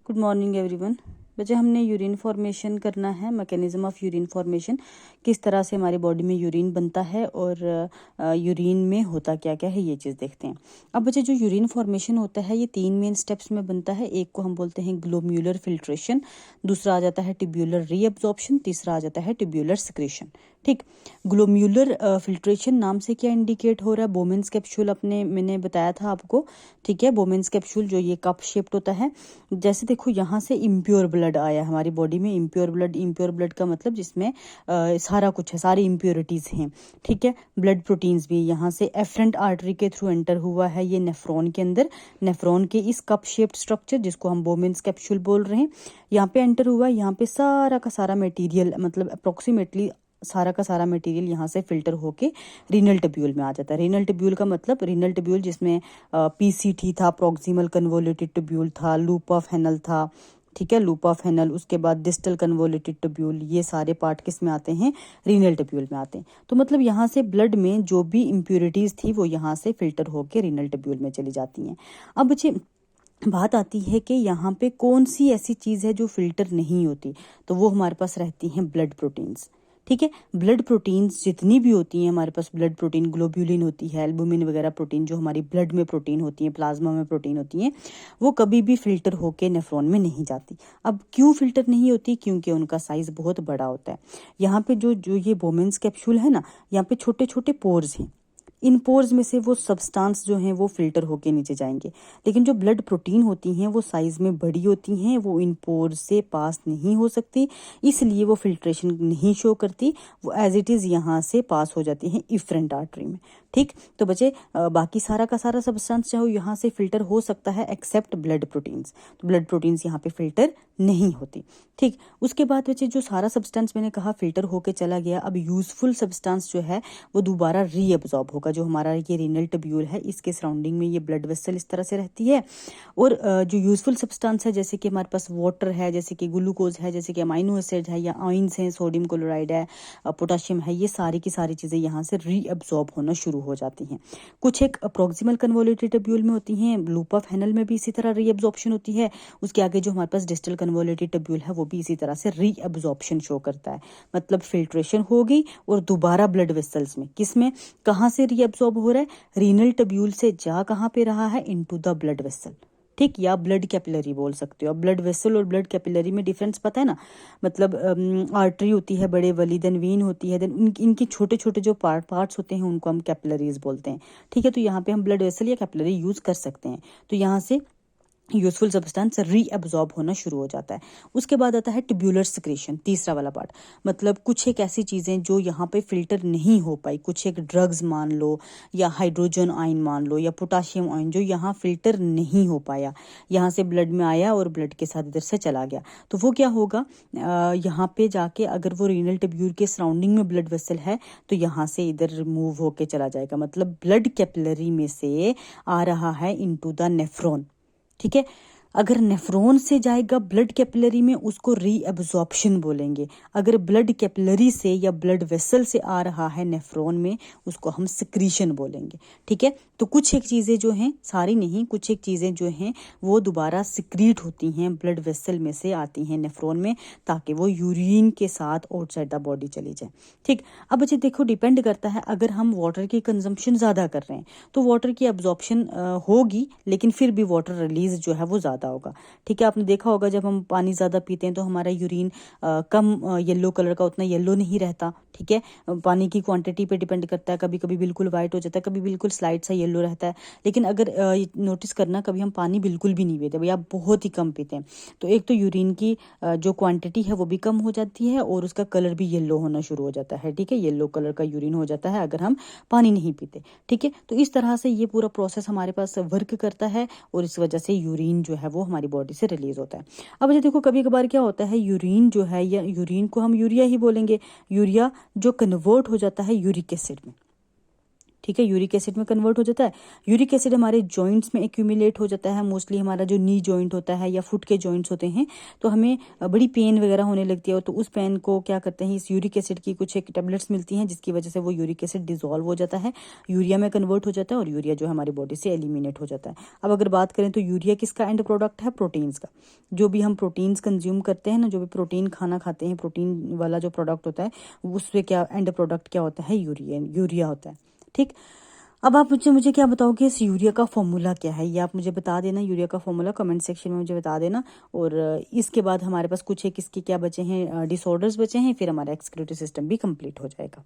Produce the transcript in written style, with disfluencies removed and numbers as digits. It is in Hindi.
Good morning everyone. बच्चे हमने यूरिन फॉर्मेशन करना है, मैकेनिज्म ऑफ यूरिन फॉर्मेशन, किस तरह से हमारी बॉडी में यूरिन बनता है और यूरिन में होता क्या क्या है ये चीज़ देखते हैं। अब बच्चे जो यूरिन फॉर्मेशन होता है ये 3 मेन स्टेप्स में बनता है। एक को हम बोलते हैं ग्लोम्युलर फिल्ट्रेशन, दूसरा आ जाता है ट्यूब्यूलर रीअब्जॉर्प्शन, तीसरा आ जाता है ट्यूब्यूलर सिक्रेशन। ठीक, ग्लोम्युलर फिल्ट्रेशन नाम से क्या इंडिकेट हो रहा है? बोमेन्स कैप्सूल मैंने बताया था आपको। ठीक है, बोमेन्स कैप्सूल जो ये कप शेप्ड होता है। जैसे देखो यहाँ से इम्प्योर ब्लड आया हमारी बॉडी में। इम्प्योर ब्लड का मतलब जिसमें सारा कुछ है, सारी इम्प्योरिटीज हैं। ठीक है, ब्लड प्रोटीन्स भी यहाँ से एफरेंट आर्टरी के थ्रू एंटर हुआ है ये नेफ्रॉन के अंदर। नेफ्रॉन के इस कप शेप्ड स्ट्रक्चर जिसको हम बोमेन्स कैप्सूल बोल रहे हैं, यहाँ पे एंटर हुआ। यहाँ पे सारा का सारा मटेरियल, मतलब अप्रोक्सीमेटली सारा का सारा मटेरियल यहाँ से फिल्टर होके रीनल ट्यूब्यूल में आ जाता है। रीनल ट्यूब्यूल का मतलब रीनल ट्यूब्यूल जिसमें पीसीटी था, प्रॉक्सिमल कन्वोल्यूटेड ट्यूब्यूल था, लूप ऑफ हेनल था। ठीक है, लूप ऑफ हेनल, उसके बाद डिस्टल कन्वोल्यूटेड ट्यूब्यूल, ये सारे पार्ट किस में आते हैं? रीनल ट्यूब्यूल में आते हैं। तो मतलब यहाँ से ब्लड में जो भी इम्प्योरिटीज थी वो यहाँ से फिल्टर होके रीनल ट्यूब्यूल में चली जाती हैं। अब बच्चे बात आती है कि यहाँ पे कौन सी ऐसी चीज़ है जो फिल्टर नहीं होती, तो वो हमारे पास रहती हैं ब्लड प्रोटीन्स। ठीक है, ब्लड प्रोटीन्स जितनी भी होती हैं हमारे पास, ब्लड प्रोटीन ग्लोब्यूलिन होती है, एल्बुमिन वगैरह प्रोटीन जो हमारी ब्लड में प्रोटीन होती हैं, प्लाज्मा में प्रोटीन होती हैं, वो कभी भी फिल्टर होके नेफ्रॉन में नहीं जाती। अब क्यों फिल्टर नहीं होती? क्योंकि उनका साइज बहुत बड़ा होता है। यहाँ पे जो जो ये बोमेन्स कैप्सूल है ना, यहाँ पे छोटे छोटे पोर्स हैं। इन पोर्स में से वो सब्सटेंस जो हैं वो फिल्टर होके नीचे जाएंगे। लेकिन जो ब्लड प्रोटीन होती हैं वो साइज में बड़ी होती हैं, वो इन पोर्स से पास नहीं हो सकती, इसलिए वो फिल्ट्रेशन नहीं शो करती। वो एज इट इज़ यहाँ से पास हो जाती हैं इफरेंट आर्टरी में। ठीक, तो बच्चे बाकी सारा का सारा सब्सटेंस चाहे यहाँ से फिल्टर हो सकता है एक्सेप्ट ब्लड प्रोटीन्स। तो ब्लड प्रोटीन्स यहाँ पे फिल्टर नहीं होती। ठीक, उसके बाद बच्चे जो सारा सब्सटेंस मैंने कहा फिल्टर होके चला गया, अब यूजफुल सब्सटेंस जो है वो दोबारा रीअब्जॉर्ब होगा। जो हमारा ये रीनल ट्यूब्यूल है इसके सराउंडिंग में ये ब्लड वेसल इस तरह से रहती है। और जो यूजफुल सब्सटेंस है जैसे कि हमारे पास वाटर है, जैसे कि ग्लूकोज है, जैसे कि अमाइनो एसिड है या आयंस हैं, सोडियम क्लोराइड है, पोटाशियम है, ये सारी की सारी चीज़ें यहाँ से रीअब्जॉर्ब होना शुरू हो जाती हैं। कुछ एक प्रॉक्सिमल कन्वोल्यूटेड ट्यूब्यूल में होती हैं, लूप ऑफ हेनल में भी इसी तरह रीअब्जॉर्प्शन होती है। उसके आगे जो हमारे पास डिस्टल कन्वोल्यूटेड ट्यूब्यूल है वो भी इसी तरह से रीअब्जॉर्प्शन शो करता है। मतलब फिल्ट्रेशन होगी और दोबारा ब्लड वेसल्स में, किस में, कहाँ से रीअब्जॉर्ब हो रहा है? रीनल ट्यूब्यूल से जा कहाँ पे रहा है? Into the blood vessel. ठीक, या ब्लड कैपिलरी बोल सकते हो। अब ब्लड वेसल और ब्लड कैपिलरी में डिफरेंस पता है ना? मतलब आर्टरी होती है बड़े वाली, देन वीन होती है, देन इनके छोटे छोटे जो पार्ट्स होते हैं उनको हम कैपिलरीज बोलते हैं। ठीक है, तो यहाँ पे हम ब्लड वेसल या कैपिलरी यूज कर सकते हैं। तो यहाँ से यूजफुल सब्सटेंस रीअब्जॉर्ब होना शुरू हो जाता है। उसके बाद आता है ट्यूब्यूलर सिक्रेशन, तीसरा वाला पार्ट। मतलब कुछ एक ऐसी चीज़ें जो यहाँ पे फिल्टर नहीं हो पाई, कुछ एक ड्रग्स मान लो या हाइड्रोजन आयन मान लो या पोटाशियम आयन, जो यहाँ फिल्टर नहीं हो पाया, यहाँ से ब्लड में आया और ब्लड के साथ इधर से चला गया, तो वो क्या होगा? यहाँ पे जाके अगर वो रीनल ट्यूब्यूल के सराउंडिंग में ब्लड वेसल है तो यहाँ से इधर मूव होके चला जाएगा। मतलब ब्लड कैपिलरी में से आ रहा है इनटू द नेफ्रॉन। ठीक है, अगर नेफ्रॉन से जाएगा ब्लड कैपिलरी में उसको रीअब्जॉर्प्शन बोलेंगे। अगर ब्लड कैपिलरी से या ब्लड वेसल से आ रहा है नेफ्रॉन में उसको हम सिक्रीशन बोलेंगे। ठीक है, तो कुछ एक चीज़ें जो हैं, सारी नहीं, कुछ एक चीज़ें जो हैं वो दोबारा सिक्रीट होती हैं, ब्लड वेसल में से आती हैं नेफ्रॉन में, ताकि वो यूरिन के साथ आउटसाइड द बॉडी चली जाए। ठीक, अब बच्चे देखो डिपेंड करता है, अगर हम वाटर की कंजम्पशन ज़्यादा कर रहे हैं तो वाटर की एब्जॉर्प्शन होगी, लेकिन फिर भी वाटर रिलीज जो है वो ज़्यादा होगा। ठीक है, आपने देखा होगा जब हम पानी ज़्यादा पीते हैं तो हमारा यूरिन कम येलो कलर का, उतना येलो नहीं रहता। ठीक है, पानी की क्वांटिटी पे डिपेंड करता है, कभी कभी बिल्कुल वाइट हो जाता है, कभी बिल्कुल स्लाइड सा येलो रहता है। लेकिन अगर नोटिस करना, कभी हम पानी बिल्कुल भी नहीं पीते, भैया बहुत ही कम पीते हैं, तो एक तो यूरिन की जो क्वांटिटी है वो भी कम हो जाती है और उसका कलर भी येलो होना शुरू हो जाता है। ठीक है, येलो कलर का यूरिन हो जाता है अगर हम पानी नहीं पीते। ठीक है, तो इस तरह से ये पूरा प्रोसेस हमारे पास वर्क करता है और इस वजह से यूरिन जो है वो हमारी बॉडी से रिलीज होता है। अब ये देखो कभी कभार क्या होता है, यूरिन जो है, या यूरिन को हम यूरिया ही बोलेंगे, यूरिया जो कन्वर्ट हो जाता है यूरिक एसिड में। ठीक है, यूरिक एसिड में कन्वर्ट हो जाता है। यूरिक एसिड हमारे जॉइंट्स में एक्यूमुलेट हो जाता है, मोस्टली हमारा जो नी जॉइंट होता है या फुट के जॉइंट्स होते हैं, तो हमें बड़ी पेन वगैरह होने लगती है, तो उस पेन को क्या करते हैं, इस यूरिक एसिड की कुछ एक टेबलेट्स मिलती हैं जिसकी वजह से वो यूरिक एसिड डिजोल्व हो जाता है, यूरिया में कन्वर्ट हो जाता है और यूरिया जो है हमारी बॉडी से एलिमिनेट हो जाता है। अब अगर बात करें तो यूरिया किसका एंड प्रोडक्ट है, प्रोटीन्स का। जो भी हम प्रोटीन्स कंज्यूम करते हैं ना, जो भी प्रोटीन खाना खाते हैं, प्रोटीन वाला जो प्रोडक्ट होता है उससे क्या एंड प्रोडक्ट क्या होता है, यूरिया होता है। ठीक, अब आप मुझे क्या बताओगे इस यूरिया का फॉर्मूला क्या है, ये आप मुझे बता देना, यूरिया का फॉर्मूला कमेंट सेक्शन में मुझे बता देना। और इसके बाद हमारे पास कुछ एक इसके क्या बचे हैं, डिसऑर्डर्स बचे हैं, फिर हमारा एक्सक्रीटरी सिस्टम भी कंप्लीट हो जाएगा।